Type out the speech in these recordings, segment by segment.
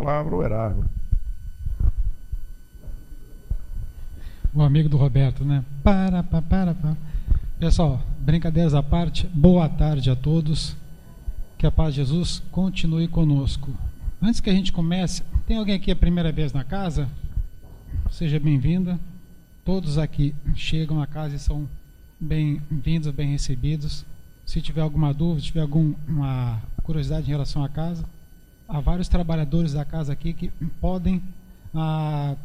palavra ou Erasmo. O amigo do Roberto, né? Para. Pessoal, brincadeiras à parte, boa tarde a todos. Que a paz de Jesus continue conosco. Antes que a gente comece, tem alguém aqui a primeira vez na casa? Seja bem-vinda. Todos aqui chegam à casa e são bem-vindos, bem recebidos. Se tiver alguma dúvida, tiver alguma curiosidade em relação à casa, há vários trabalhadores da casa aqui que podem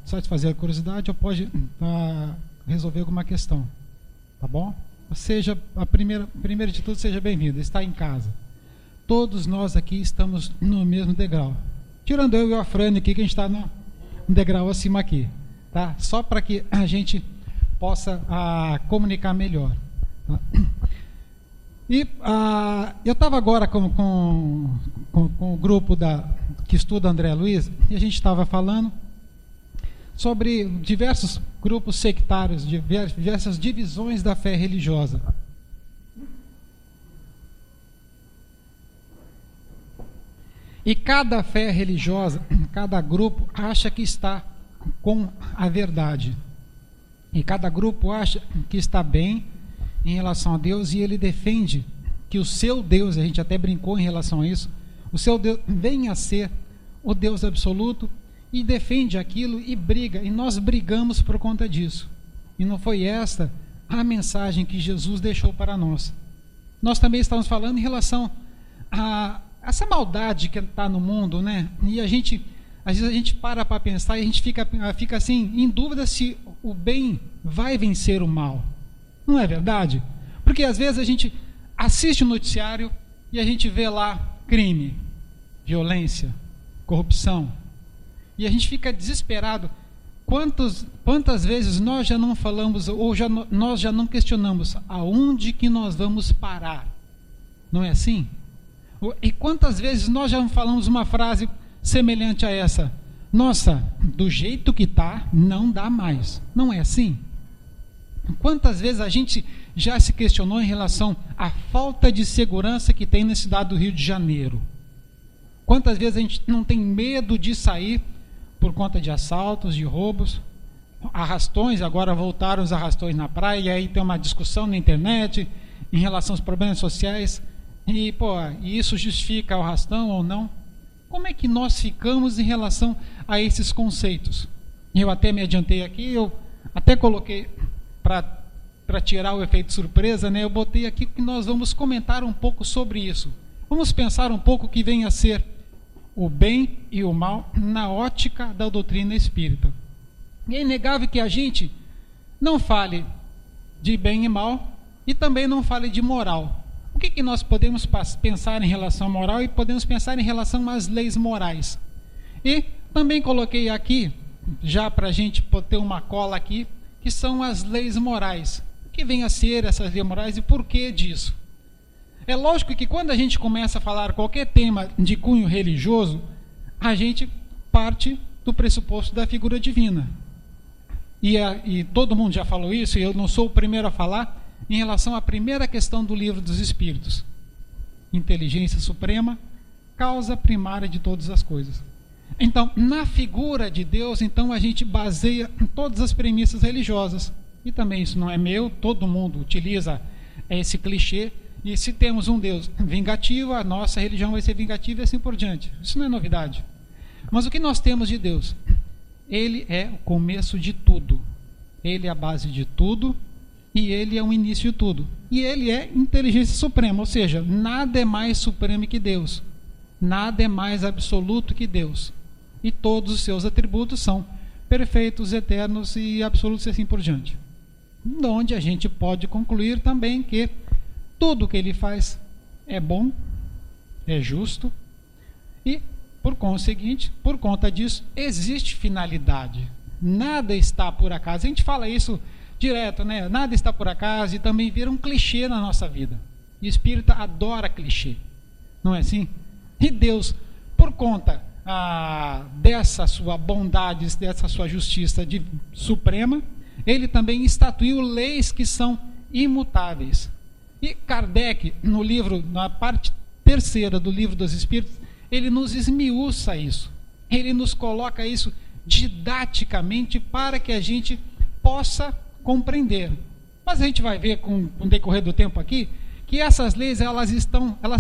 satisfazer a curiosidade ou pode resolver alguma questão. Tá bom? Seja primeiro de tudo, seja bem-vindo. Está em casa. Todos nós aqui estamos no mesmo degrau. Tirando eu e o Afrânio aqui, que a gente está no degrau acima aqui. Tá? Só para que a gente possa comunicar melhor. Tá? E eu estava agora com o grupo que estuda André Luiz, e a gente estava falando sobre diversos grupos sectários, diversas divisões da fé religiosa. E cada fé religiosa, cada grupo acha que está com a verdade. E cada grupo acha que está bem em relação a Deus, e ele defende que o seu Deus, a gente até brincou em relação a isso, o seu Deus venha a ser o Deus absoluto, e defende aquilo e briga, e nós brigamos por conta disso. E não foi esta a mensagem que Jesus deixou para nós. Nós também estamos falando em relação a essa maldade que está no mundo, né? E às vezes a gente para pensar e a gente fica assim, em dúvida se o bem vai vencer o mal. Não é verdade? Porque às vezes a gente assiste o noticiário e a gente vê lá crime, violência, corrupção. E a gente fica desesperado. Quantas vezes nós já não falamos, ou nós já não questionamos aonde que nós vamos parar? Não é assim? E quantas vezes nós já não falamos uma frase semelhante a essa? Nossa, do jeito que está, não dá mais. Não é assim? Quantas vezes a gente já se questionou em relação à falta de segurança que tem na cidade do Rio de Janeiro? Quantas vezes a gente não tem medo de sair por conta de assaltos, de roubos, arrastões? Agora voltaram os arrastões na praia, e aí tem uma discussão na internet em relação aos problemas sociais, e isso justifica o arrastão ou não? Como é que nós ficamos em relação a esses conceitos? Eu até me adiantei aqui, eu até coloquei para tirar o efeito surpresa, né? Eu botei aqui que nós vamos comentar um pouco sobre isso. Vamos pensar um pouco o que vem a ser o bem e o mal na ótica da doutrina espírita. E é inegável que a gente não fale de bem e mal e também não fale de moral. O que nós podemos pensar em relação à moral e podemos pensar em relação às leis morais? E também coloquei aqui, já para a gente ter uma cola aqui, que são as leis morais. O que vem a ser essas leis morais e por que disso? É lógico que quando a gente começa a falar qualquer tema de cunho religioso, a gente parte do pressuposto da figura divina. E todo mundo já falou isso, e eu não sou o primeiro a falar, em relação à primeira questão do Livro dos Espíritos. Inteligência suprema, causa primária de todas as coisas. Então, na figura de Deus, então a gente baseia todas as premissas religiosas. E também isso não é meu, todo mundo utiliza esse clichê. E se temos um Deus vingativo, a nossa religião vai ser vingativa e assim por diante. Isso não é novidade. Mas o que nós temos de Deus? Ele é o começo de tudo. Ele é a base de tudo e ele é o início de tudo. E ele é inteligência suprema, ou seja, nada é mais supremo que Deus. Nada é mais absoluto que Deus. E todos os seus atributos são perfeitos, eternos e absolutos e assim por diante. Onde a gente pode concluir também que tudo que ele faz é bom, é justo e, por conseguinte, por conta disso, existe finalidade. Nada está por acaso. A gente fala isso direto, né? Nada está por acaso, e também vira um clichê na nossa vida. E o espírita adora clichê, não é assim? E Deus, por conta dessa sua bondade, dessa sua justiça suprema, ele também estatuiu leis que são imutáveis. E Kardec, no livro, na parte terceira do Livro dos Espíritos, ele nos esmiuça isso. ele nos coloca isso didaticamente para que a gente possa compreender. Mas a gente vai ver com o decorrer do tempo aqui que essas leis elas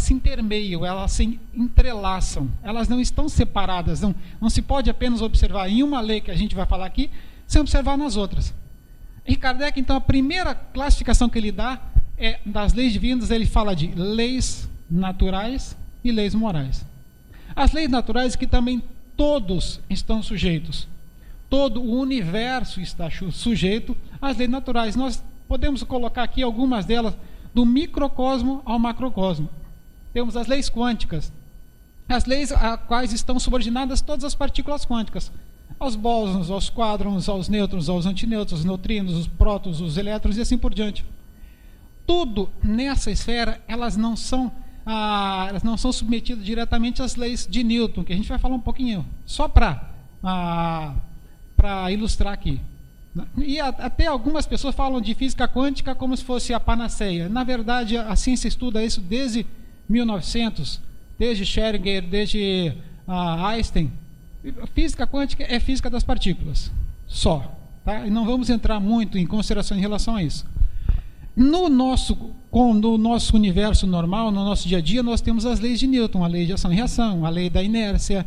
se intermeiam, elas se entrelaçam, elas não estão separadas, não se pode apenas observar em uma lei que a gente vai falar aqui, sem observar nas outras. E Kardec, então, a primeira classificação que ele dá é das leis divinas, ele fala de leis naturais e leis morais. As leis naturais que também todos estão sujeitos, todo o universo está sujeito às leis naturais. Nós podemos colocar aqui algumas delas, do microcosmo ao macrocosmo. Temos as leis quânticas, as leis a quais estão subordinadas todas as partículas quânticas, aos bósons, aos quádrons, aos nêutrons, aos antinêutrons, os neutrinos, os prótons, os elétrons e assim por diante. Tudo nessa esfera, elas não são submetidas diretamente às leis de Newton, que a gente vai falar um pouquinho, só para ilustrar aqui. E até algumas pessoas falam de física quântica como se fosse a panaceia. Na verdade, a ciência estuda isso desde 1900, desde Schrödinger, desde Einstein. Física quântica é física das partículas, só. Tá? E não vamos entrar muito em consideração em relação a isso. No nosso universo normal, no nosso dia a dia, nós temos as leis de Newton, a lei de ação e reação, a lei da inércia,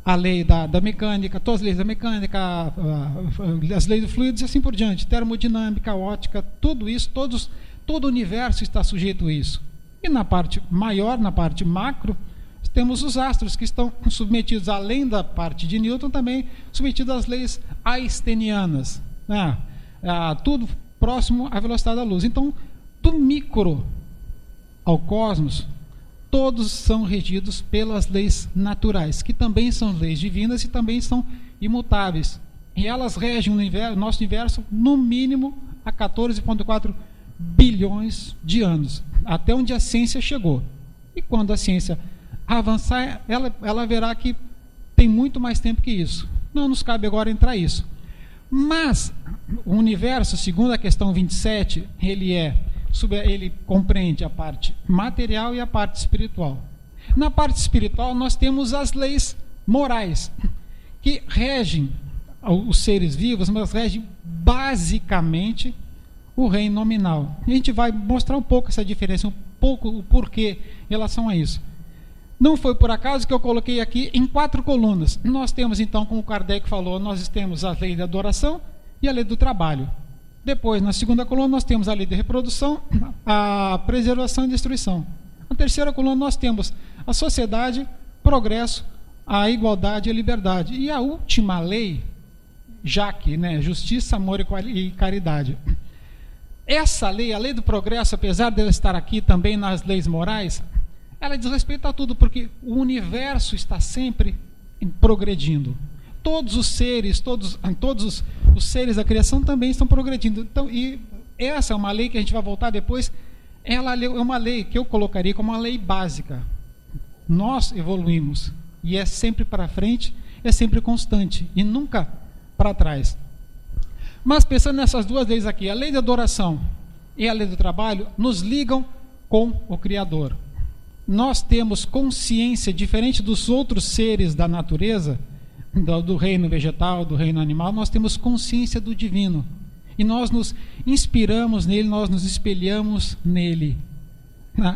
a lei da mecânica, todas as leis da mecânica, as leis do fluidos e assim por diante, termodinâmica, ótica, tudo isso, todo o universo está sujeito a isso. E na parte maior, na parte macro, temos os astros que estão submetidos, além da parte de Newton, também submetidos às leis einsteinianas, né? Tudo próximo à velocidade da luz. Então, do micro ao cosmos, todos são regidos pelas leis naturais, que também são leis divinas e também são imutáveis. E elas regem o nosso universo, no mínimo, há 14,4 bilhões de anos, até onde a ciência chegou. E quando a ciência avançar, ela verá que tem muito mais tempo que isso. Não nos cabe agora entrar nisso. Mas o universo, segundo a questão 27, ele compreende a parte material e a parte espiritual. Na parte espiritual, nós temos as leis morais, que regem os seres vivos, mas regem basicamente o reino nominal. A gente vai mostrar um pouco essa diferença, um pouco o porquê em relação a isso. Não foi por acaso que eu coloquei aqui em 4 colunas. Nós temos então, como o Kardec falou, nós temos a lei da adoração e a lei do trabalho. Depois, na segunda coluna, nós temos a lei da reprodução, a preservação e destruição. Na terceira coluna, nós temos a sociedade, progresso, a igualdade e a liberdade. E a última lei, Jacques, né, justiça, amor e caridade. Essa lei, a lei do progresso, apesar dela estar aqui também nas leis morais, ela diz respeito a tudo, porque o universo está sempre progredindo. Todos os seres, todos os seres da criação também estão progredindo. Então, e essa é uma lei que a gente vai voltar depois. Ela é uma lei que eu colocaria como uma lei básica. Nós evoluímos e é sempre para frente, é sempre constante e nunca para trás. Mas pensando nessas duas leis aqui, a lei da adoração e a lei do trabalho nos ligam com o Criador. Nós temos consciência, diferente dos outros seres da natureza, do reino vegetal, do reino animal, nós temos consciência do divino. E nós nos inspiramos nele, nós nos espelhamos nele.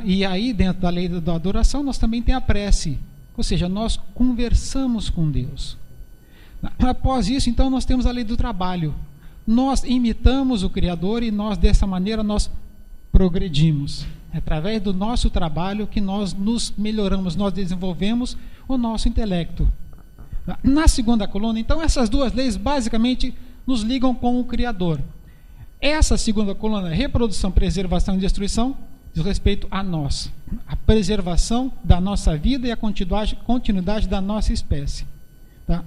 E aí, dentro da lei da adoração, nós também temos a prece. Ou seja, nós conversamos com Deus. Após isso, então, nós temos a lei do trabalho. Nós imitamos o Criador e nós, dessa maneira, nós progredimos. É através do nosso trabalho que nós nos melhoramos, nós desenvolvemos o nosso intelecto. Na segunda coluna, então, essas duas leis basicamente nos ligam com o Criador. Essa segunda coluna, reprodução, preservação e destruição, diz respeito a nós, a preservação da nossa vida e a continuidade da nossa espécie. Tá?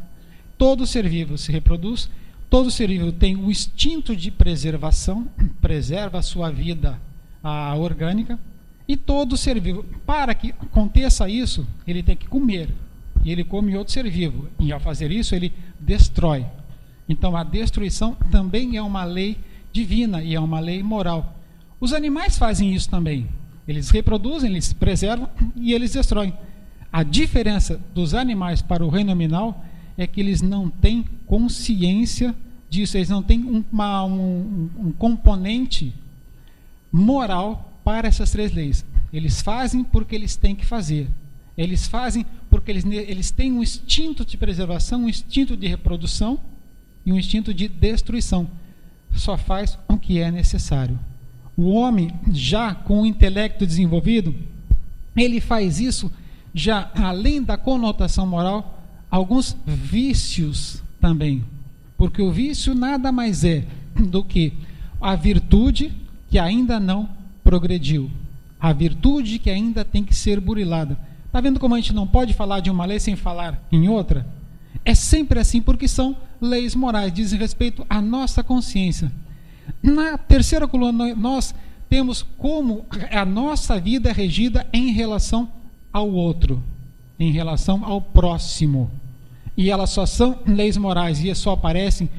Todo ser vivo se reproduz, todo ser vivo tem o instinto de preservação, preserva a sua vida orgânica, e todo ser vivo, para que aconteça isso, ele tem que comer, e ele come outro ser vivo, e ao fazer isso ele destrói. Então a destruição também é uma lei divina e é uma lei moral. Os animais fazem isso também, eles reproduzem, eles preservam e eles destroem. A diferença dos animais para o reino nominal é que eles não têm consciência disso, eles não têm um componente moral para essas 3 leis. Eles fazem porque eles têm que fazer. Eles fazem porque eles têm um instinto de preservação, um instinto de reprodução e um instinto de destruição. Só faz o que é necessário. O homem, já com o intelecto desenvolvido, ele faz isso, já além da conotação moral, alguns vícios também. Porque o vício nada mais é do que a virtude que ainda não progrediu. A virtude que ainda tem que ser burilada. Está vendo como a gente não pode falar de uma lei sem falar em outra? É sempre assim, porque são leis morais, dizem respeito à nossa consciência. Na terceira coluna, nós temos como a nossa vida é regida em relação ao outro, em relação ao próximo. E elas só são leis morais e só aparecem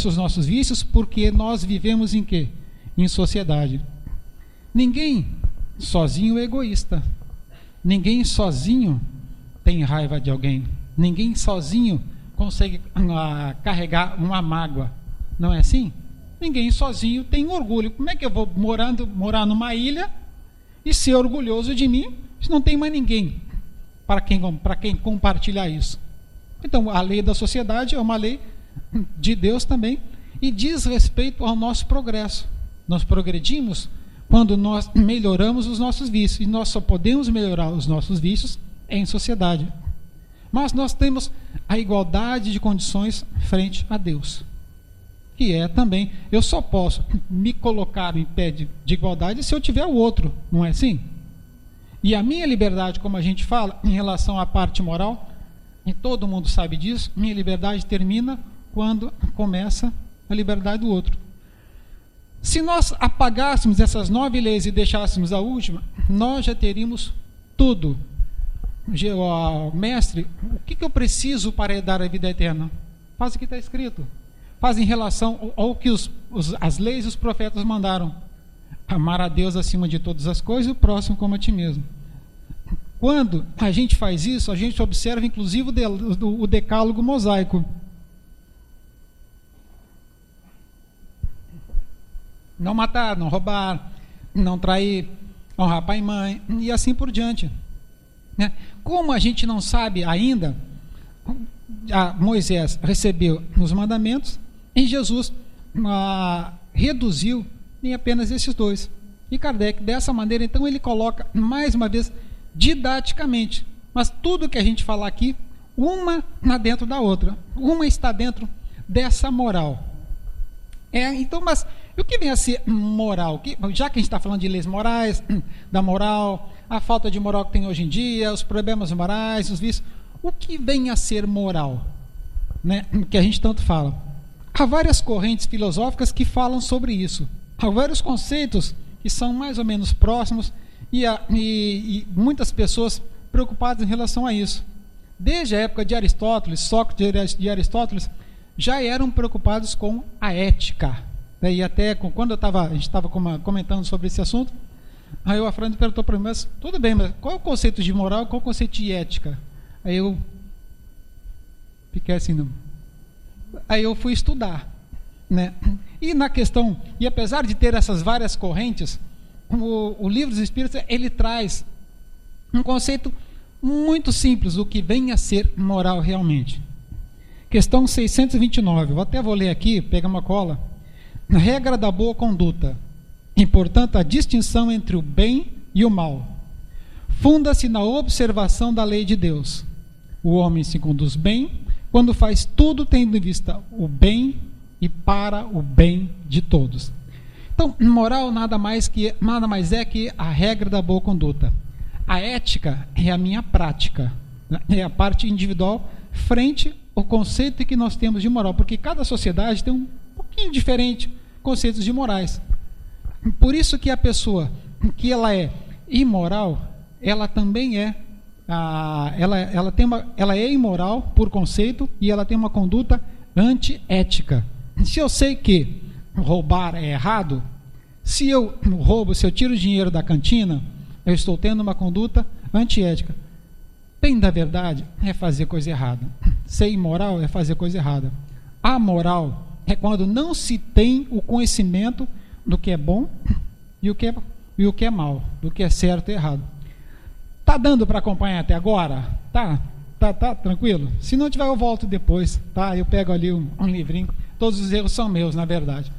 os nossos vícios porque nós vivemos em quê? Em sociedade. Ninguém sozinho é egoísta. Ninguém sozinho tem raiva de alguém. Ninguém sozinho consegue carregar uma mágoa. Não é assim? Ninguém sozinho tem orgulho. Como é que eu vou morar numa ilha e ser orgulhoso de mim se não tem mais ninguém para quem compartilhar isso? Então, a lei da sociedade é uma lei de Deus também e diz respeito ao nosso progresso. Nós progredimos quando nós melhoramos os nossos vícios, e nós só podemos melhorar os nossos vícios em sociedade. Mas nós temos a igualdade de condições frente a Deus, que é também, eu só posso me colocar em pé de igualdade se eu tiver o outro, não é assim? E a minha liberdade, como a gente fala, em relação à parte moral, e todo mundo sabe disso, minha liberdade termina quando começa a liberdade do outro. Se nós apagássemos essas 9 leis e deixássemos a última, nós já teríamos tudo. Mestre, o que eu preciso para herdar a vida eterna? Faz o que está escrito. Faz em relação ao que as leis e os profetas mandaram. Amar a Deus acima de todas as coisas e o próximo como a ti mesmo. Quando a gente faz isso, a gente observa inclusive o decálogo mosaico. Não matar, não roubar, não trair, honrar pai e mãe, e assim por diante. Né? Como a gente não sabe ainda, Moisés recebeu os mandamentos e Jesus reduziu em apenas esses 2. E Kardec, dessa maneira, então, ele coloca, mais uma vez, didaticamente. Mas tudo que a gente falar aqui, uma está dentro da outra. Uma está dentro dessa moral. Então, mas o que vem a ser moral? Já que a gente está falando de leis morais, da moral, a falta de moral que tem hoje em dia, os problemas morais, os vícios, o que vem a ser moral? Né? Que a gente tanto fala. Há várias correntes filosóficas que falam sobre isso. Há vários conceitos que são mais ou menos próximos e muitas pessoas preocupadas em relação a isso. Desde a época de Aristóteles, Sócrates e Aristóteles, já eram preocupados com a ética. E até quando a gente estava comentando sobre esse assunto, aí o Afrânio perguntou para mim, mas tudo bem, mas qual é o conceito de moral e qual é o conceito de ética? Aí eu fiquei assim, não. Aí eu fui estudar, né? E na questão, e apesar de ter essas várias correntes, o Livro dos Espíritos, ele traz um conceito muito simples do que vem a ser moral realmente. Questão 629, vou ler aqui, pegar uma cola. Regra da boa conduta, e portanto a distinção entre o bem e o mal, funda-se na observação da lei de Deus. O homem se conduz bem quando faz tudo tendo em vista o bem e para o bem de todos. Então, moral nada mais é que a regra da boa conduta. A ética é a minha prática, é a parte individual frente ao conceito que nós temos de moral, porque cada sociedade tem um pouquinho diferente conceitos de morais. Por isso que a pessoa que ela é imoral, ela também é ela é imoral por conceito e ela tem uma conduta antiética. Se eu sei que roubar é errado, se eu tiro dinheiro da cantina, eu estou tendo uma conduta antiética. bem da verdade é fazer coisa errada. Ser imoral é fazer coisa errada. Amoral é quando não se tem o conhecimento do que é bom e o que é mal, do que é certo e errado. Tá dando para acompanhar até agora? Tá tranquilo? Se não tiver, eu volto depois, tá? Eu pego ali um livrinho. Todos os erros são meus, na verdade.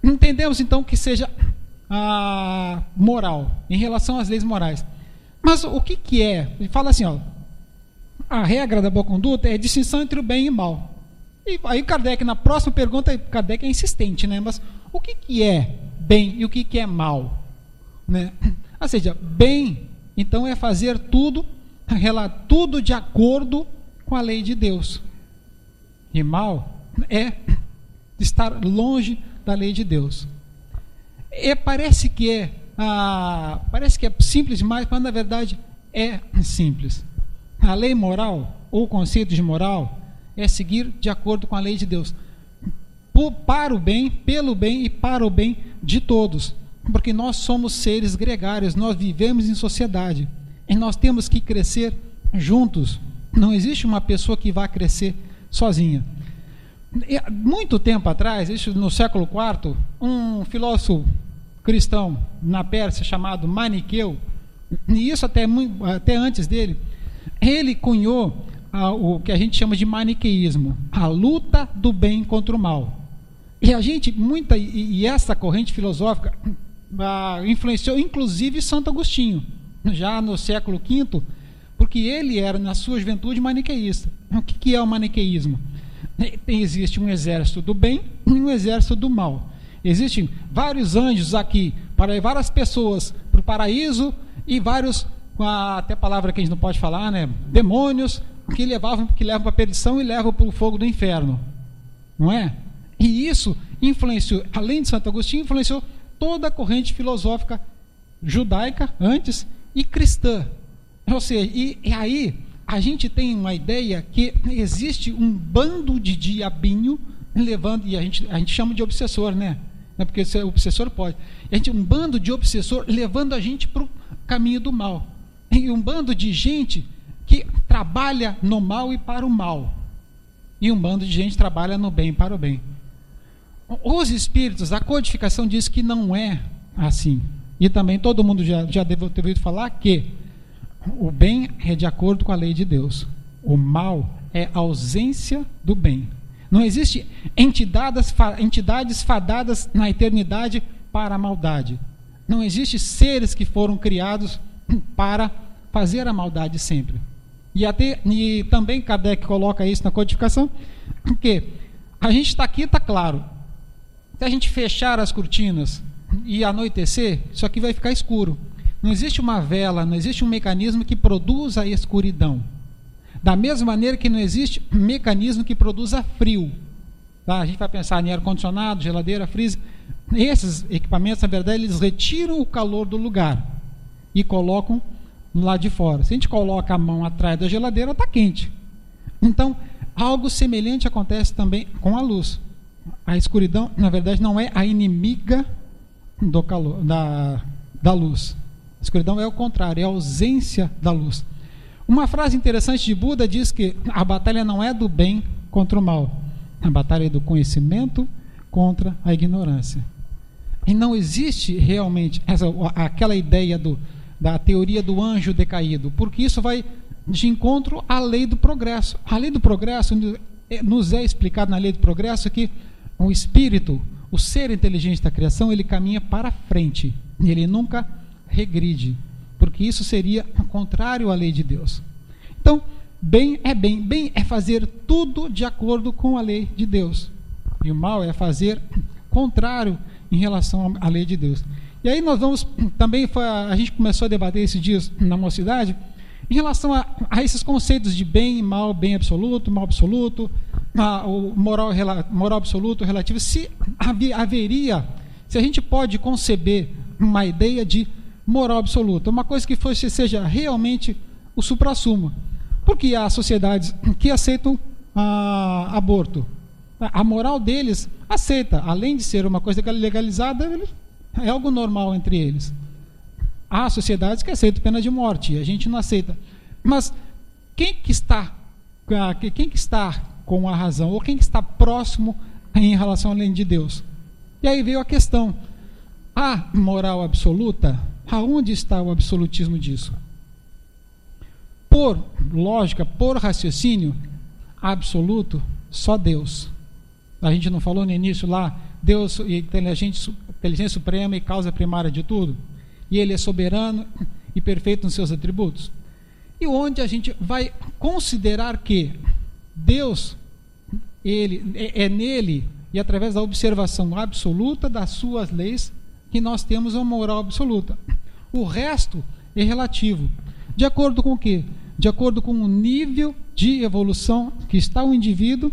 Entendemos então que seja moral, em relação às leis morais. Mas o que é? Ele fala assim, ó, a regra da boa conduta é a distinção entre o bem e o mal. E aí Kardec, na próxima pergunta, Kardec é insistente, né? Mas o que é bem e o que é mal? Né? Ou seja, bem, então, é fazer tudo de acordo com a lei de Deus. E mal é estar longe da lei de Deus. Parece que é simples demais, mas na verdade é simples. A lei moral, ou o conceito de moral, é seguir de acordo com a lei de Deus, para o bem, pelo bem e para o bem de todos, porque nós somos seres gregários, nós vivemos em sociedade e nós temos que crescer juntos. Não existe uma pessoa que vá crescer sozinha. Muito tempo atrás, isso no século IV, um filósofo cristão na Pérsia chamado Maniqueu, e isso até antes dele, ele cunhou o que a gente chama de maniqueísmo, a luta do bem contra o mal. E essa corrente filosófica influenciou inclusive Santo Agostinho, já no século V, porque ele era, na sua juventude, maniqueísta. O que é o maniqueísmo? Existe um exército do bem e um exército do mal. Existem vários anjos aqui para levar as pessoas para o paraíso e vários, até palavra que a gente não pode falar, né? Demônios que levam para a perdição e levam para o fogo do inferno, não é? E isso influenciou, além de Santo Agostinho, influenciou toda a corrente filosófica judaica antes e cristã. Ou seja, e aí a gente tem uma ideia que existe um bando de diabinho levando, e a gente chama de obsessor, né? Não é porque o obsessor pode. Um bando de obsessor levando a gente para o caminho do mal. E um bando de gente que trabalha no mal e para o mal. E um bando de gente trabalha no bem e para o bem. Os espíritos, a codificação diz que não é assim. E também todo mundo já deve ter ouvido falar que o bem é de acordo com a lei de Deus. O mal é a ausência do bem. Não existe entidades fadadas na eternidade para a maldade. Não existe seres que foram criados para fazer a maldade sempre. E também Kardec coloca isso na codificação, porque a gente está aqui, está claro. Se a gente fechar as cortinas e anoitecer, isso aqui vai ficar escuro. Não existe uma vela, não existe um mecanismo que produza a escuridão. Da mesma maneira que não existe um mecanismo que produza frio. Tá? A gente vai pensar em ar-condicionado, geladeira, freezer. Esses equipamentos, na verdade, eles retiram o calor do lugar e colocam no lado de fora. Se a gente coloca a mão atrás da geladeira, está quente. Então, algo semelhante acontece também com a luz. A escuridão, na verdade, não é a inimiga do calor, da luz. A escuridão é o contrário, é a ausência da luz. Uma frase interessante de Buda diz que a batalha não é do bem contra o mal. A batalha é do conhecimento contra a ignorância. E não existe realmente aquela ideia da teoria do anjo decaído, porque isso vai de encontro à lei do progresso. A lei do progresso nos é explicado na lei do progresso que o espírito, o ser inteligente da criação, ele caminha para frente, ele nunca regride, porque isso seria contrário à lei de Deus. Então, bem é fazer tudo de acordo com a lei de Deus, e o mal é fazer contrário em relação à lei de Deus. E aí nós vamos também, a gente começou a debater esses dias na mocidade, em relação a esses conceitos de bem e mal, bem absoluto, mal absoluto, o moral absoluto, relativo, se a gente pode conceber uma ideia de moral absoluta, uma coisa que seja realmente o suprassumo. Porque há sociedades que aceitam aborto. A moral deles aceita, além de ser uma coisa legalizada, é algo normal entre eles. Há sociedades que aceitam pena de morte, a gente não aceita. Mas quem que está com a razão, ou quem que está próximo em relação à lei de Deus? E aí veio a questão: a moral absoluta, aonde está o absolutismo disso? Por lógica, por raciocínio absoluto, só Deus. A gente não falou no início lá, Deus é inteligência suprema e causa primária de tudo, e Ele é soberano e perfeito nos seus atributos. E onde a gente vai considerar que Deus, Ele é nele e através da observação absoluta das suas leis que nós temos uma moral absoluta. O resto é relativo. De acordo com o quê? De acordo com o nível de evolução que está o indivíduo,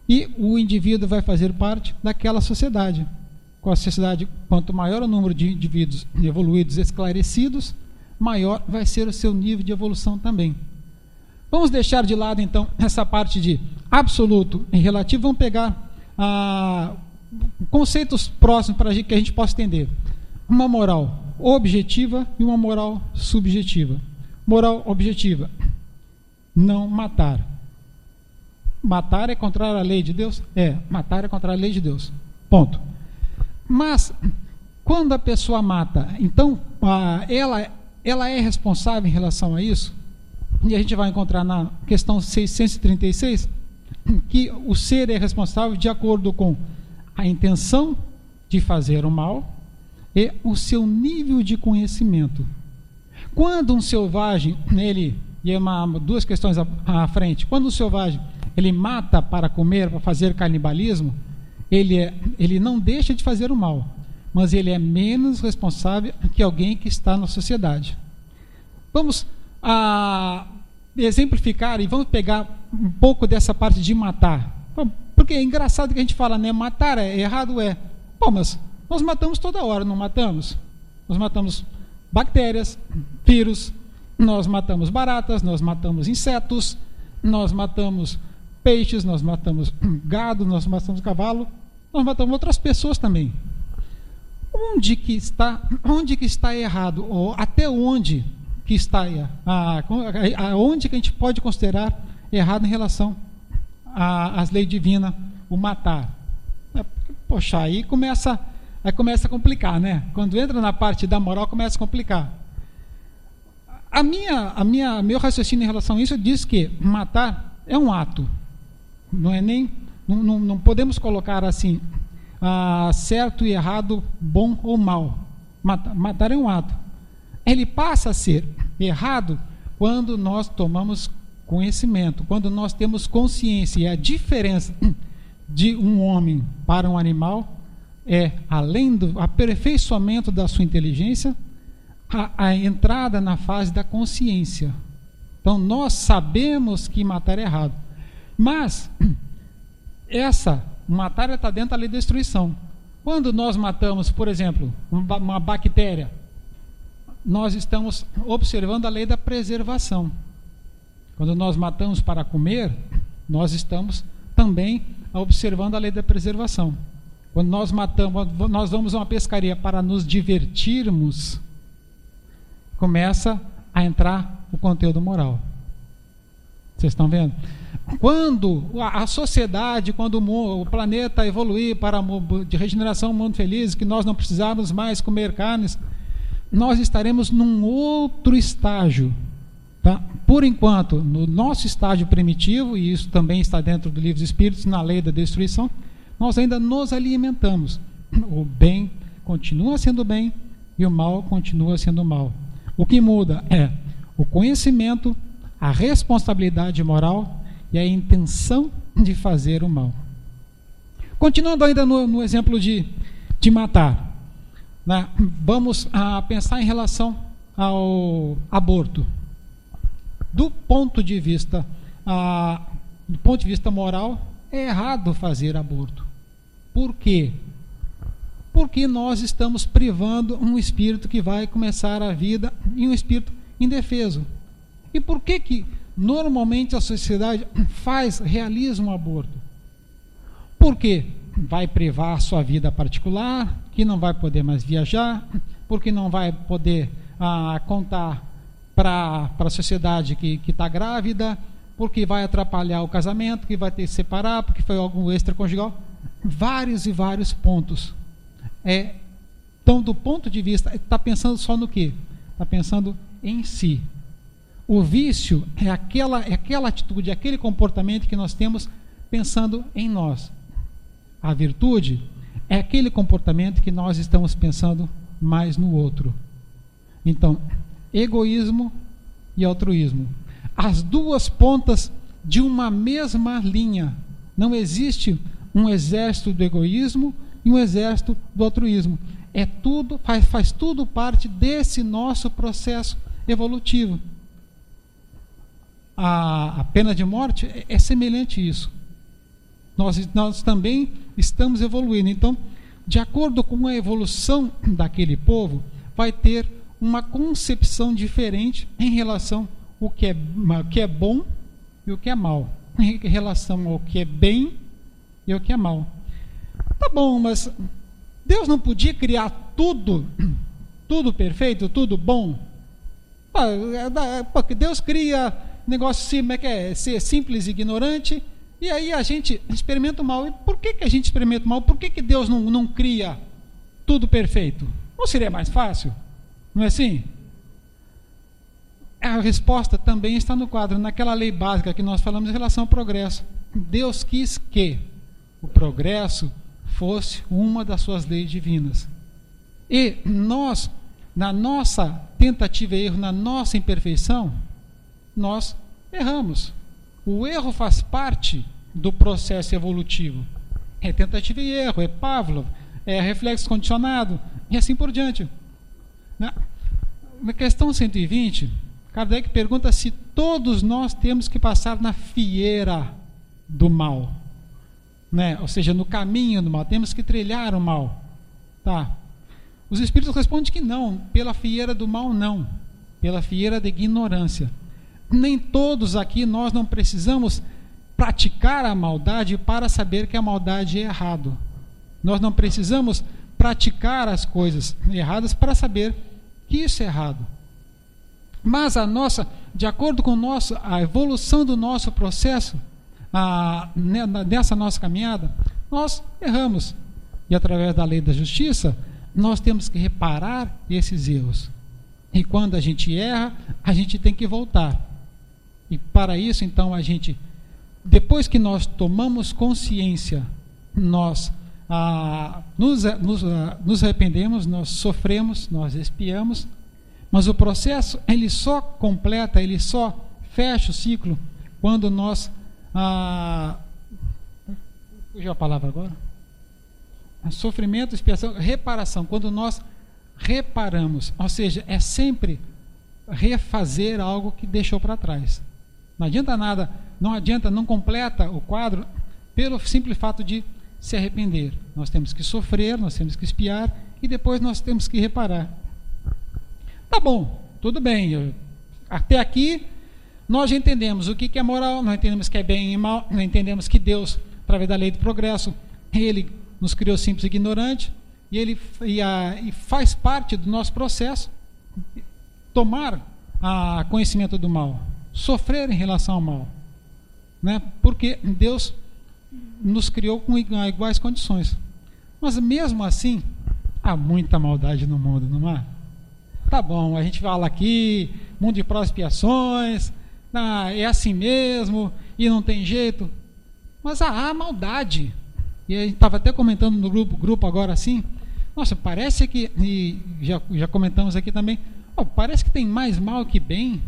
e o indivíduo vai fazer parte daquela sociedade. Com a sociedade, quanto maior o número de indivíduos evoluídos, esclarecidos, maior vai ser o seu nível de evolução também. Vamos deixar de lado, então, essa parte de absoluto e relativo. Vamos pegar conceitos próximos para que a gente possa entender. Uma moral objetiva e uma moral subjetiva. Moral objetiva: não matar. Matar é contrário à lei de Deus? Matar é contrário à lei de Deus. Ponto. Mas, quando a pessoa mata, então, ela é responsável em relação a isso? E a gente vai encontrar na questão 636 que o ser é responsável de acordo com a intenção de fazer o mal e o seu nível de conhecimento. Quando um selvagem, duas questões à frente, quando um selvagem ele mata para comer, para fazer canibalismo, ele não deixa de fazer o mal, mas ele é menos responsável que alguém que está na sociedade. Vamos exemplificar e vamos pegar um pouco dessa parte de matar. Porque é engraçado que a gente fala, né? Matar é errado, mas nós matamos toda hora, não matamos? Nós matamos bactérias, vírus, nós matamos baratas, nós matamos insetos, nós matamos peixes, nós matamos gado, nós matamos cavalo, nós matamos outras pessoas também. Onde que está errado? Ou até onde que está aonde que a gente pode considerar errado em relação às leis divinas, o matar? Poxa, aí começa a complicar, né? Quando entra na parte da moral, começa a complicar. Meu raciocínio em relação a isso diz que matar é um ato. Não podemos colocar assim, certo e errado, bom ou mal. Matar é um ato. Ele passa a ser errado quando nós tomamos conhecimento, quando nós temos consciência. E a diferença de um homem para um animal é, além do aperfeiçoamento da sua inteligência, a entrada na fase da consciência. Então nós sabemos que matar é errado, mas matar está dentro da lei da destruição. Quando nós matamos, por exemplo, uma bactéria, nós estamos observando a lei da preservação. Quando nós matamos para comer, nós estamos também observando a lei da preservação. Quando nós vamos a uma pescaria para nos divertirmos, começa a entrar o conteúdo moral. Vocês estão vendo? Quando a sociedade, quando o planeta evoluir para de regeneração, um mundo feliz, que nós não precisarmos mais comer carnes, nós estaremos num outro estágio. Tá? Por enquanto, no nosso estágio primitivo, e isso também está dentro do livro dos Espíritos, na lei da destruição, nós ainda nos alimentamos. O bem continua sendo bem e o mal continua sendo mal. O que muda é o conhecimento, a responsabilidade moral e a intenção de fazer o mal. Continuando ainda no exemplo de matar, né? Vamos pensar em relação ao aborto. Do ponto de vista moral, é errado fazer aborto. Por quê? Porque nós estamos privando um espírito que vai começar a vida em um espírito indefeso. E por que normalmente a sociedade realiza um aborto? Porque vai privar a sua vida particular, que não vai poder mais viajar, porque não vai poder contar para a sociedade que está grávida, porque vai atrapalhar o casamento, que vai ter que separar, porque foi algo extraconjugal. Vários e vários pontos. Então, do ponto de vista, está pensando só no quê? Está pensando em si. O vício é aquela atitude, aquele comportamento que nós temos pensando em nós. A virtude é aquele comportamento que nós estamos pensando mais no outro. Então, egoísmo e altruísmo. As duas pontas de uma mesma linha. Não existe um exército do egoísmo e um exército do altruísmo. Faz tudo parte desse nosso processo evolutivo. A pena de morte é semelhante a isso. Nós também estamos evoluindo. Então, de acordo com a evolução daquele povo, vai ter uma concepção diferente em relação ao que é bom e o que é mal, em relação ao que é bem e ao que é mal. Tá bom, mas Deus não podia criar tudo perfeito, tudo bom? Porque Deus cria negócio ser simples e ignorante, e aí a gente experimenta o mal. E por que a gente experimenta o mal? Por que Deus não cria tudo perfeito? Não seria mais fácil? Não é assim? A resposta também está no quadro, naquela lei básica que nós falamos em relação ao progresso. Deus quis que o progresso fosse uma das suas leis divinas. E nós, na nossa tentativa e erro, na nossa imperfeição, nós erramos. O erro faz parte do processo evolutivo. É tentativa e erro, é Pavlov, é reflexo condicionado, e assim por diante. Na questão 120, Kardec pergunta se todos nós temos que passar na fieira do mal. Ou seja, no caminho do mal, temos que trilhar o mal. Tá. Os espíritos respondem que não, pela fieira do mal não, pela fieira da ignorância. Nem todos aqui nós não precisamos praticar a maldade para saber que a maldade é errado. Nós não precisamos praticar as coisas erradas para saber que isso é errado. Mas de acordo com a evolução do nosso processo, nessa nossa caminhada, nós erramos. E através da lei da justiça, nós temos que reparar esses erros. E quando a gente erra, a gente tem que voltar. E para isso, então, depois que nós tomamos consciência, nós nos arrependemos, nós sofremos, nós expiamos, mas o processo, ele só completa, ele só fecha o ciclo quando nós... fugiu a palavra agora? Sofrimento, expiação, reparação. Quando nós reparamos, ou seja, é sempre refazer algo que deixou para trás. Não adianta nada, não completa o quadro pelo simples fato de se arrepender. Nós temos que sofrer, nós temos que expiar e depois nós temos que reparar. Tá bom, tudo bem. Até aqui nós já entendemos o que é moral, nós entendemos que é bem e mal, nós entendemos que Deus, através da lei do progresso, Ele nos criou simples e ignorante, e faz parte do nosso processo tomar conhecimento do mal, sofrer em relação ao mal, porque Deus nos criou com iguais condições. Mas mesmo assim, há muita maldade no mundo, não há? Tá bom, a gente fala aqui, mundo de provas e expiações, é assim mesmo, e não tem jeito. Mas há maldade. E a gente estava até comentando no grupo agora assim, nossa, parece que, e já comentamos aqui também, parece que tem mais mal que bem,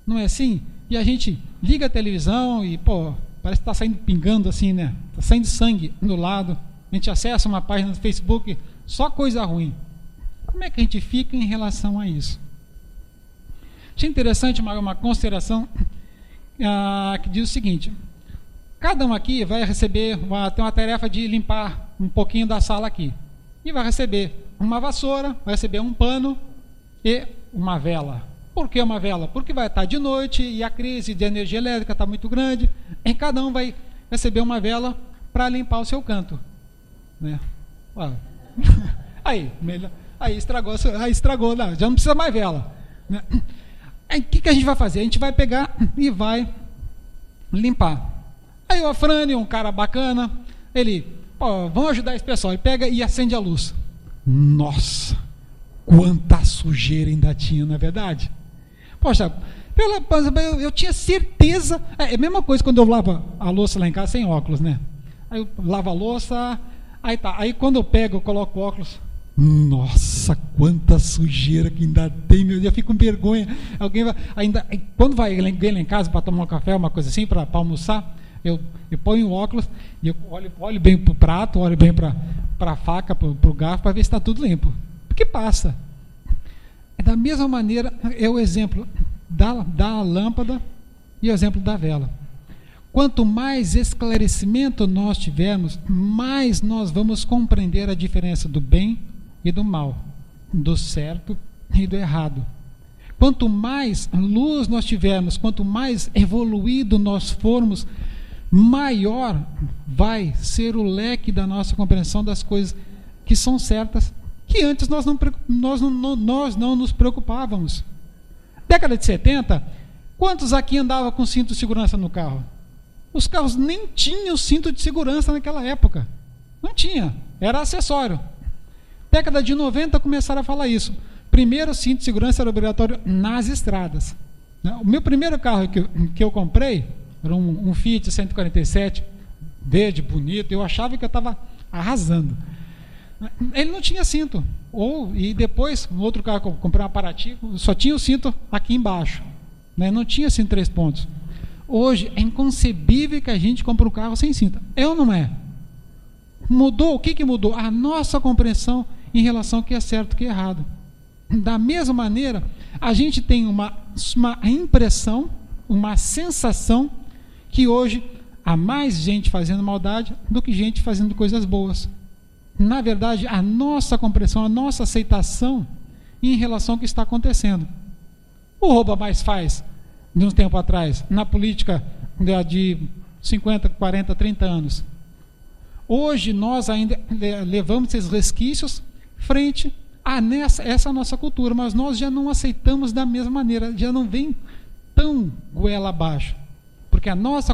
não é assim? E a gente liga a televisão e, parece que está saindo pingando assim, está saindo sangue do lado, a gente acessa uma página do Facebook, só coisa ruim. Como é que a gente fica em relação a isso? Achei interessante uma consideração que diz o seguinte: cada um aqui vai receber, tem uma tarefa de limpar um pouquinho da sala aqui, e vai receber uma vassoura, vai receber um pano e uma vela. Por que uma vela? Porque vai estar de noite e a crise de energia elétrica está muito grande, e cada um vai receber uma vela para limpar o seu canto. Aí estragou, não, já não precisa mais vela. Aí o que a gente vai fazer? A gente vai pegar e vai limpar. Aí o Afrânio, um cara bacana, ele, vamos ajudar esse pessoal. Ele pega e acende a luz. Nossa, quanta sujeira ainda tinha, não é verdade? Poxa, eu tinha certeza. É a mesma coisa quando eu lavo a louça lá em casa sem óculos, né? Aí eu lavo a louça, aí tá. Aí quando eu pego, eu coloco o óculos. Nossa, quanta sujeira que ainda tem, meu Deus, eu fico com vergonha. Alguém vai, ainda, quando vai alguém lá em casa para tomar um café, uma coisa assim, para almoçar, eu ponho o óculos e eu olho bem para o prato, olho bem para a faca, para o garfo, para ver se está tudo limpo. Porque passa. Da mesma maneira, é o exemplo da lâmpada e o exemplo da vela. Quanto mais esclarecimento nós tivermos, mais nós vamos compreender a diferença do bem e do mal, do certo e do errado. Quanto mais luz nós tivermos, quanto mais evoluído nós formos, maior vai ser o leque da nossa compreensão das coisas que são certas, que antes nós não nos preocupávamos. Década de 70, quantos aqui andavam com cinto de segurança no carro? Os carros nem tinham cinto de segurança naquela época. Não tinha, era acessório. Década de 90 começaram a falar isso. Primeiro, o cinto de segurança era obrigatório nas estradas. O meu primeiro carro que eu comprei era um Fiat 147, verde, bonito. Eu achava que eu estava arrasando. Ele não tinha cinto. E depois, um outro carro que eu comprei, uma Paraty, só tinha o cinto aqui embaixo. Não tinha cinto 3 pontos. Hoje é inconcebível que a gente compre um carro sem cinto. É ou não é? Mudou? O que mudou? A nossa compreensão em relação ao que é certo e o que é errado. Da mesma maneira, a gente tem uma impressão, uma sensação que hoje há mais gente fazendo maldade do que gente fazendo coisas boas. Na verdade, a nossa compreensão, a nossa aceitação em relação ao que está acontecendo. O roubo mais faz, de um tempo atrás, na política de 50, 40, 30 anos. Hoje nós ainda levamos esses resquícios frente a essa nossa cultura, mas nós já não aceitamos da mesma maneira, já não vem tão goela abaixo, porque a nossa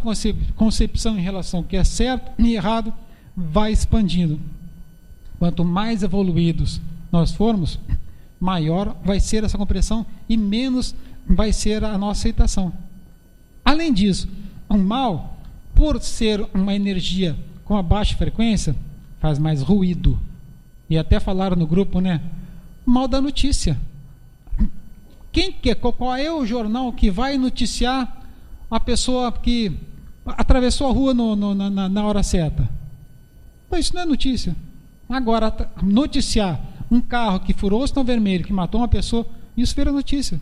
concepção em relação ao que é certo e errado vai expandindo. Quanto mais evoluídos nós formos, maior vai ser essa compreensão e menos vai ser a nossa aceitação. Além disso, o mal, por ser uma energia com uma baixa frequência, faz mais ruído. E até falaram no grupo, mal da notícia. Qual é o jornal que vai noticiar a pessoa que atravessou a rua na hora certa? Isso não é notícia. Agora, noticiar um carro que furou o sinal vermelho, que matou uma pessoa, isso vira notícia.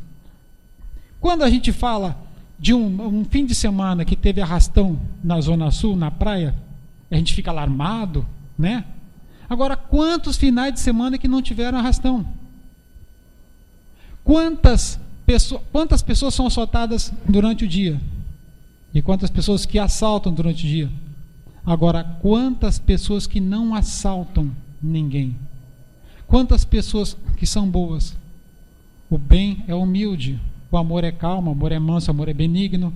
Quando a gente fala de um fim de semana que teve arrastão na Zona Sul, na praia, a gente fica alarmado, Agora, quantos finais de semana que não tiveram arrastão? Quantas pessoas são assaltadas durante o dia? E quantas pessoas que assaltam durante o dia? Agora, quantas pessoas que não assaltam ninguém? Quantas pessoas que são boas? O bem é humilde, o amor é calmo, o amor é manso, o amor é benigno.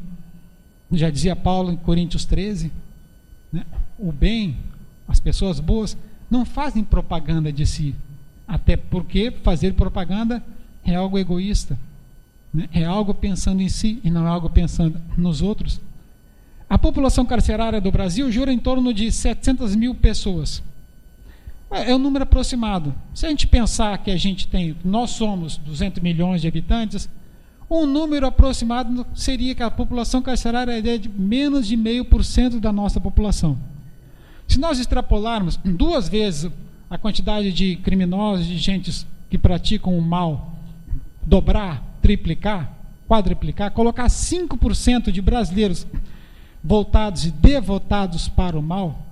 Já dizia Paulo em Coríntios 13, o bem, as pessoas boas, não fazem propaganda de si, até porque fazer propaganda é algo egoísta, é algo pensando em si e não é algo pensando nos outros. A população carcerária do Brasil gira em torno de 700 mil pessoas. É um número aproximado. Se a gente pensar que nós somos 200 milhões de habitantes, um número aproximado seria que a população carcerária é de menos de 0,5% da nossa população. Se nós extrapolarmos 2 vezes a quantidade de criminosos, de gente que praticam o mal, dobrar, triplicar, quadruplicar, colocar 5% de brasileiros voltados e devotados para o mal,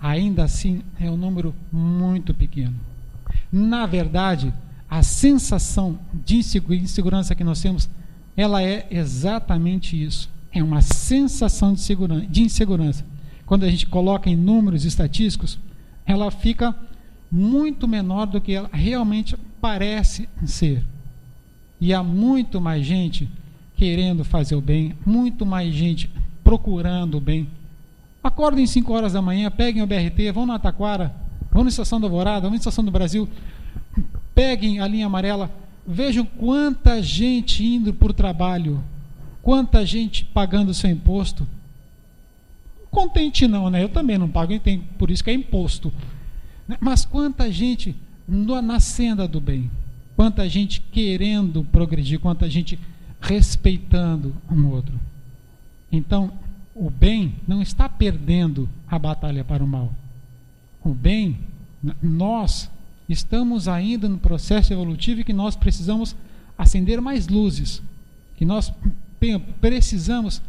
ainda assim é um número muito pequeno. Na verdade, a sensação de insegurança que nós temos, ela é exatamente isso. É uma sensação de insegurança. Quando a gente coloca em números estatísticos, ela fica muito menor do que ela realmente parece ser. E há muito mais gente querendo fazer o bem, muito mais gente procurando o bem. Acordem 5 horas da manhã, peguem o BRT, vão na Taquara, vão na Estação da Alvorada, vão na Estação do Brasil, peguem a linha amarela, vejam quanta gente indo por trabalho, quanta gente pagando o seu imposto. Contente não, né? Eu também não pago, por isso que é imposto. Mas quanta gente na senda do bem, quanta gente querendo progredir, quanta gente respeitando um outro. Então, o bem não está perdendo a batalha para o mal. O bem, nós estamos ainda no processo evolutivo e que nós precisamos acender mais luzes, que nós precisamos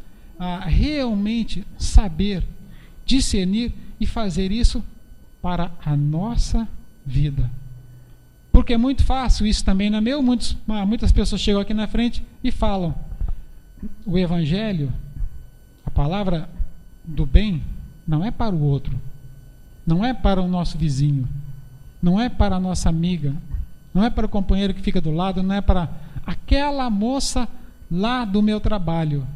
realmente saber, discernir e fazer isso para a nossa vida. Porque é muito fácil, isso também não é meu, muitas pessoas chegam aqui na frente e falam, o Evangelho, a palavra do bem, não é para o outro, não é para o nosso vizinho, não é para a nossa amiga, não é para o companheiro que fica do lado, não é para aquela moça lá do meu trabalho,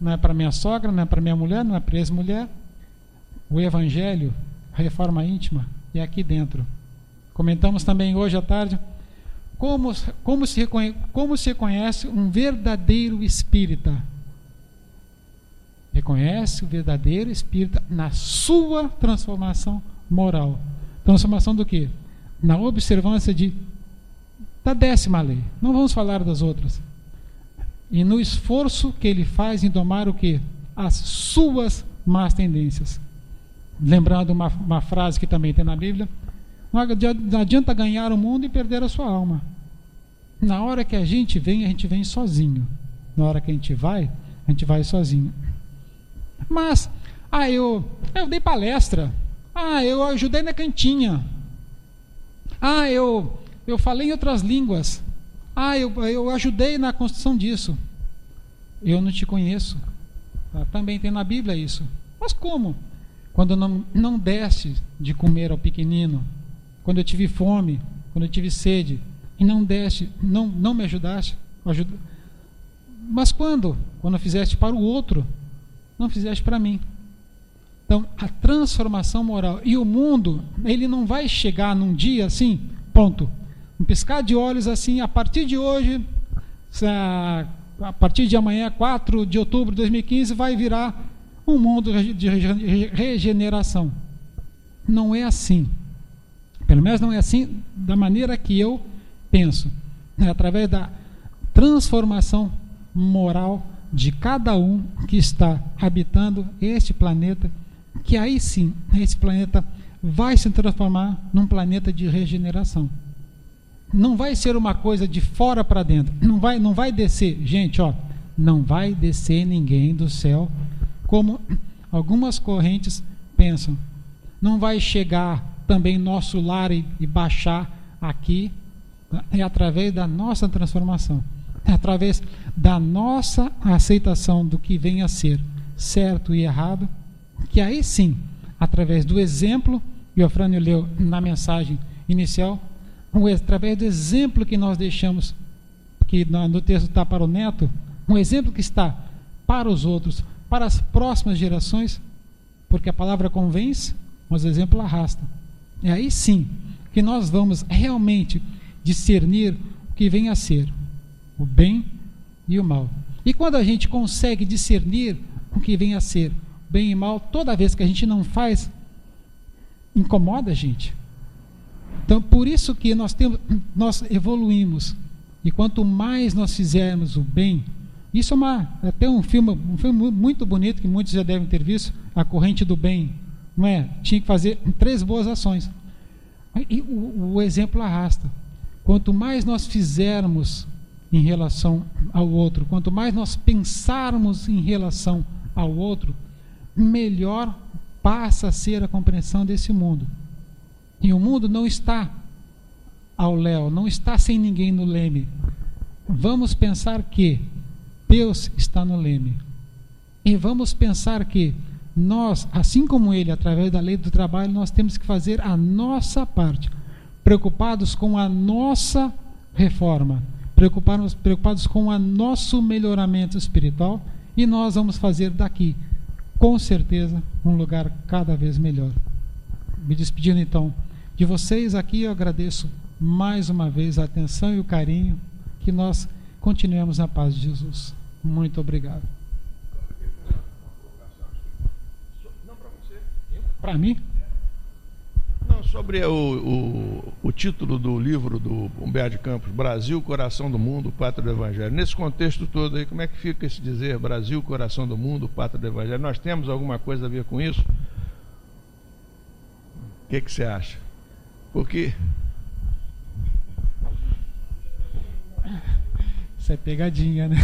não é para minha sogra, não é para minha mulher, não é para ex-mulher. O Evangelho, a reforma íntima, é aqui dentro. Comentamos também hoje à tarde como se reconhece um verdadeiro espírita. Reconhece o verdadeiro espírita na sua transformação moral. Transformação do quê? Na observância da 10ª lei. Não vamos falar das outras. E no esforço que ele faz em domar o quê? As suas más tendências. Lembrando uma frase que também tem na Bíblia, não adianta ganhar o mundo e perder a sua alma. Na hora que a gente vem sozinho. Na hora que a gente vai sozinho. Mas, eu dei palestra, eu ajudei na cantinha, eu falei em outras línguas, eu ajudei na construção disso. Eu não te conheço. Também tem na Bíblia isso. Mas como? Quando não deste de comer ao pequenino, quando eu tive fome, quando eu tive sede, e não deste, não me ajudaste, mas quando fizeste para o outro, não fizeste para mim. Então, a transformação moral, e o mundo, ele não vai chegar num dia assim, ponto, um piscar de olhos assim, a partir de hoje, a partir de amanhã, 4 de outubro de 2015, vai virar um mundo de regeneração. Não é assim. Pelo menos não é assim da maneira que eu penso. É através da transformação moral de cada um que está habitando este planeta, que aí sim, esse planeta vai se transformar num planeta de regeneração. Não vai ser uma coisa de fora para dentro. Não vai descer, gente, não vai descer ninguém do céu, como algumas correntes pensam. Não vai chegar também nosso lar e baixar aqui. É através da nossa transformação, é através da nossa aceitação do que vem a ser certo e errado, que aí sim, através do exemplo, e o Eufrânio leu na mensagem inicial, através do exemplo que nós deixamos, que no texto está para o neto, um exemplo que está para os outros, para as próximas gerações, porque a palavra convence, mas o exemplo arrasta. É aí sim que nós vamos realmente discernir o que vem a ser o bem e o mal. E quando a gente consegue discernir o que vem a ser bem e mal, toda vez que a gente não faz, incomoda a gente. Então, por isso que nós evoluímos. E quanto mais nós fizermos o bem, isso é até um filme muito bonito, que muitos já devem ter visto, A Corrente do Bem, não é? Tinha que fazer 3 boas ações. E o exemplo arrasta. Quanto mais nós fizermos em relação ao outro, quanto mais nós pensarmos em relação ao outro, melhor passa a ser a compreensão desse mundo. E o mundo não está ao léu, não está sem ninguém no leme. Vamos pensar que Deus está no leme. E vamos pensar que nós, assim como Ele, através da lei do trabalho, nós temos que fazer a parte, preocupados com a nossa reforma, preocupados com o nosso melhoramento espiritual e nós vamos fazer daqui, com certeza, um lugar cada vez melhor. Me despedindo então de vocês aqui, eu agradeço mais uma vez a atenção e o carinho, que nós continuemos na paz de Jesus. Muito obrigado. Não, para você. Para mim? Não, sobre o título do livro do Humberto de Campos, Brasil, Coração do Mundo, Pátria do Evangelho. Nesse contexto todo aí, como é que fica esse dizer Brasil, Coração do Mundo, Pátria do Evangelho? Nós temos alguma coisa a ver com isso? O que você acha? Porque... Isso é pegadinha, né?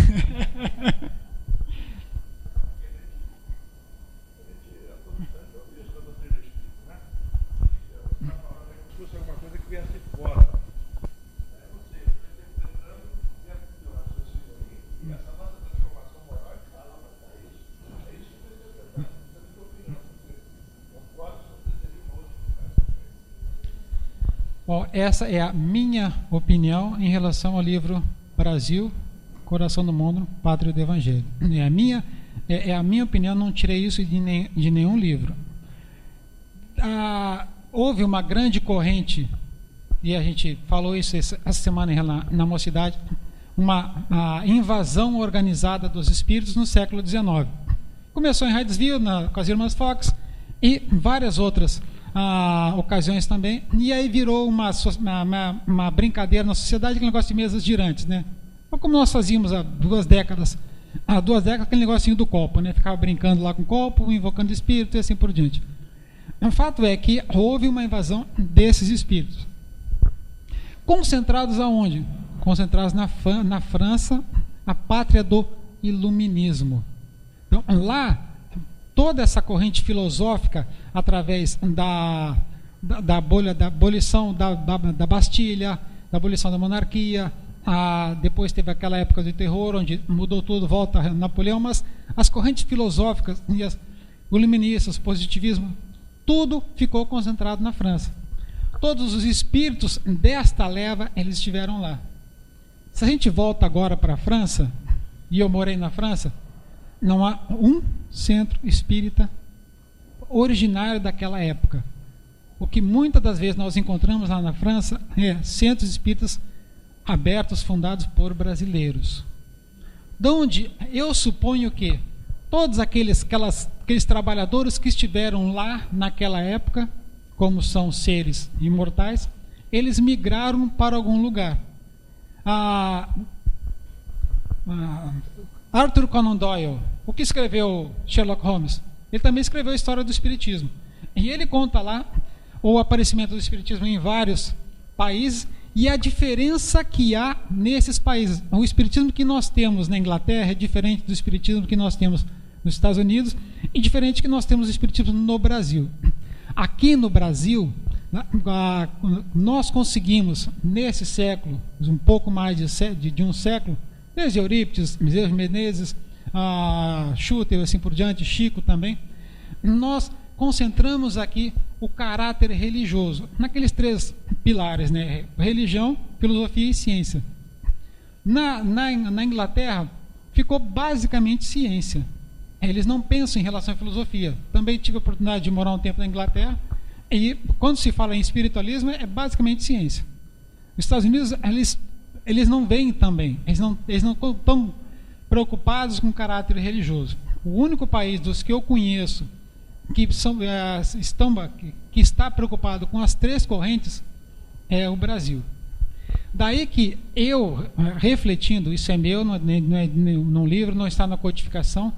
Bom, essa é a minha opinião em relação ao livro Brasil, Coração do Mundo, Pátria do Evangelho. É a minha opinião, não tirei isso de nenhum livro. Houve uma grande corrente, e a gente falou isso essa semana na mocidade, uma invasão organizada dos espíritos no século XIX. Começou em Hydesville, com as irmãs Fox, e várias outras ocasiões também, e aí virou uma brincadeira na sociedade, aquele negócio de mesas girantes, né? Como nós fazíamos há 2 décadas, aquele negocinho do copo, né? Ficava brincando lá com o copo, invocando espírito e assim por diante. O fato é que houve uma invasão desses espíritos. Concentrados aonde? Concentrados na França, a pátria do iluminismo. Então, lá, toda essa corrente filosófica, através da abolição da Bastilha, da abolição da monarquia, depois teve aquela época do terror, onde mudou tudo, volta a Napoleão, mas as correntes filosóficas, o iluminismo, o positivismo, tudo ficou concentrado na França. Todos os espíritos desta leva, eles estiveram lá. Se a gente volta agora para a França, e eu morei na França, não há um centro espírita originário daquela época. O que muitas das vezes nós encontramos lá na França é centros espíritas abertos, fundados por brasileiros. De onde eu suponho que todos aqueles trabalhadores que estiveram lá naquela época, como são seres imortais, eles migraram para algum lugar. Arthur Conan Doyle, o que escreveu Sherlock Holmes? Ele também escreveu a história do Espiritismo. E ele conta lá o aparecimento do Espiritismo em vários países e a diferença que há nesses países. O Espiritismo que nós temos na Inglaterra é diferente do Espiritismo que nós temos nos Estados Unidos e diferente que nós temos o Espiritismo no Brasil. Aqui no Brasil, nós conseguimos, nesse século, um pouco mais de um século, desde Eurípides, Bezerra de Menezes, Schutter, assim por diante, Chico também, nós concentramos aqui o caráter religioso, naqueles 3 pilares, né? Religião, filosofia e ciência. Na Inglaterra, ficou basicamente ciência. Eles não pensam em relação à filosofia. Também tive a oportunidade de morar um tempo na Inglaterra, e quando se fala em espiritualismo, é basicamente ciência. Os Estados Unidos, eles não veem também, eles não estão preocupados com o caráter religioso. O único país dos que eu conheço que está preocupado com as 3 correntes é o Brasil. Daí que eu, refletindo, isso é meu, não é num livro, não está na codificação,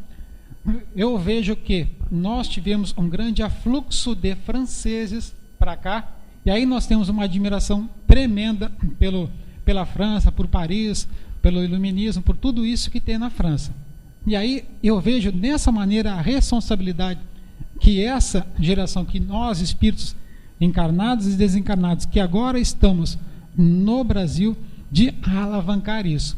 eu vejo que nós tivemos um grande afluxo de franceses para cá, e aí nós temos uma admiração tremenda pela França, por Paris, pelo iluminismo, por tudo isso que tem na França. E aí eu vejo nessa maneira a responsabilidade que essa geração, que nós espíritos encarnados e desencarnados, que agora estamos no Brasil, de alavancar isso.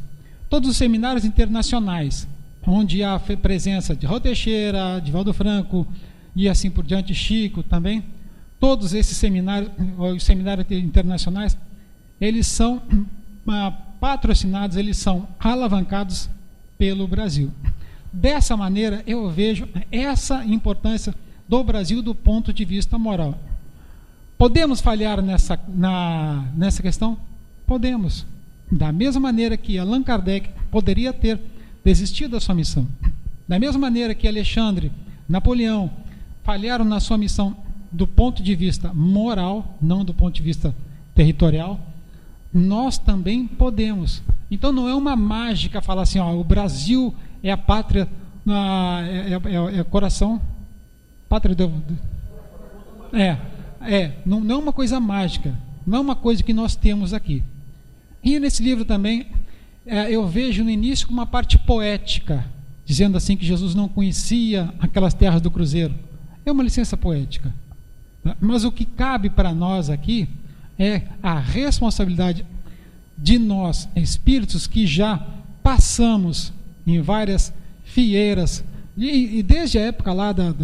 Todos os seminários internacionais, onde há presença de Raul Teixeira, de Valdo Franco e assim por diante, Chico também, todos esses seminários, os seminários internacionais, eles são patrocinados, eles são alavancados pelo Brasil. Dessa maneira, eu vejo essa importância do Brasil do ponto de vista moral. Podemos falhar nessa questão? Podemos. Da mesma maneira que Allan Kardec poderia ter desistido da sua missão. Da mesma maneira que Alexandre, Napoleão falharam na sua missão do ponto de vista moral, não do ponto de vista territorial, nós também podemos. Então não é uma mágica falar assim, ó, o Brasil é a pátria, é coração, pátria do... Não é uma coisa mágica, não é uma coisa que nós temos aqui. E nesse livro também, eu vejo no início uma parte poética, dizendo assim que Jesus não conhecia aquelas terras do Cruzeiro. É uma licença poética. Mas o que cabe para nós aqui é a responsabilidade de nós, espíritos que já passamos em várias fieiras, e desde a época lá da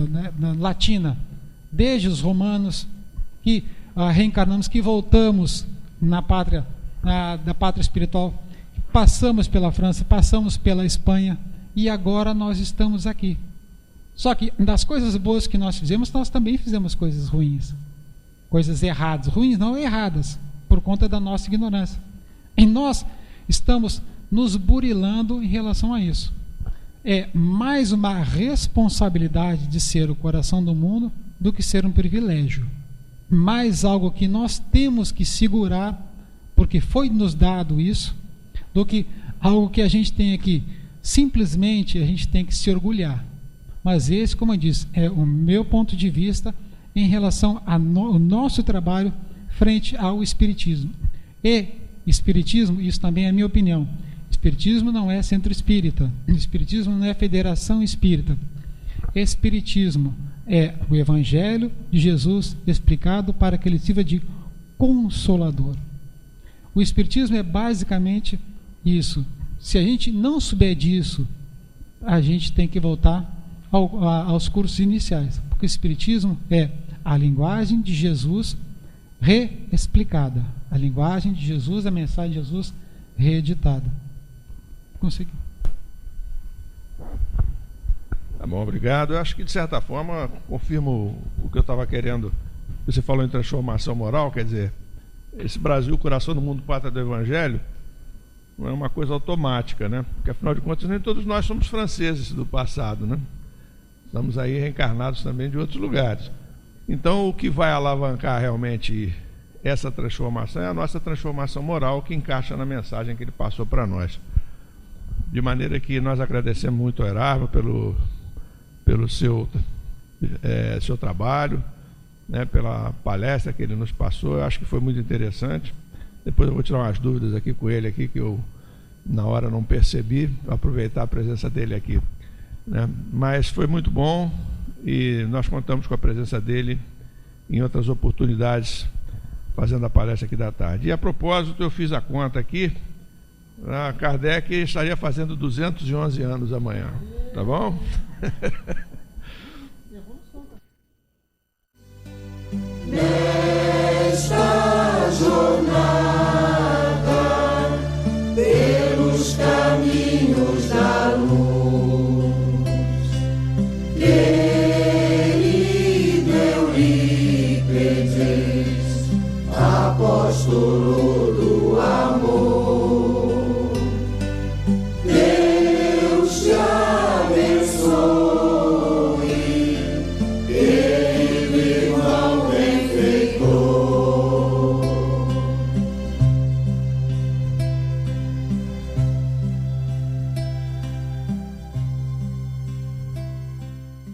latina, desde os romanos, que reencarnamos, que voltamos na pátria, da pátria espiritual, passamos pela França, passamos pela Espanha, e agora nós estamos aqui. Só que das coisas boas que nós fizemos, nós também fizemos coisas ruins, coisas erradas, ruins não, erradas, por conta da nossa ignorância. E nós estamos nos burilando em relação a isso. É mais uma responsabilidade de ser o coração do mundo do que ser um privilégio. Mais algo que nós temos que segurar, porque foi nos dado isso, do que algo que a gente tem aqui. Simplesmente a gente tem que se orgulhar. Mas esse, como eu disse, é o meu ponto de vista em relação ao nosso trabalho frente ao Espiritismo. E Espiritismo, isso também é a minha opinião, Espiritismo não é centro espírita, Espiritismo não é federação espírita. Espiritismo é o Evangelho de Jesus explicado para que ele sirva de consolador. O Espiritismo é basicamente isso. Se a gente não souber disso, a gente tem que voltar aos cursos iniciais, porque o Espiritismo é a linguagem de Jesus reexplicada, a linguagem de Jesus, a mensagem de Jesus reeditada. Consegui. Tá bom, obrigado. Eu acho que de certa forma confirmo o que eu estava querendo. Você falou em transformação moral, quer dizer, esse Brasil, coração do mundo, pátria do Evangelho, não é uma coisa automática, né? Porque afinal de contas nem todos nós somos franceses do passado, né? Estamos aí reencarnados também de outros lugares. Então o que vai alavancar realmente essa transformação é a nossa transformação moral, que encaixa na mensagem que ele passou para nós. De maneira que nós agradecemos muito ao Erasmo pelo seu trabalho, né, pela palestra que ele nos passou. Eu acho que foi muito interessante. Depois eu vou tirar umas dúvidas aqui com ele aqui, que eu na hora não percebi, para aproveitar a presença dele aqui, né? Mas foi muito bom e nós contamos com a presença dele em outras oportunidades, fazendo a palestra aqui da tarde. E a propósito, eu fiz a conta aqui, a Kardec estaria fazendo 211 anos amanhã, tá bom? Nesta jornada, pelos caminhos da luz, ele deu-lhe apóstolo.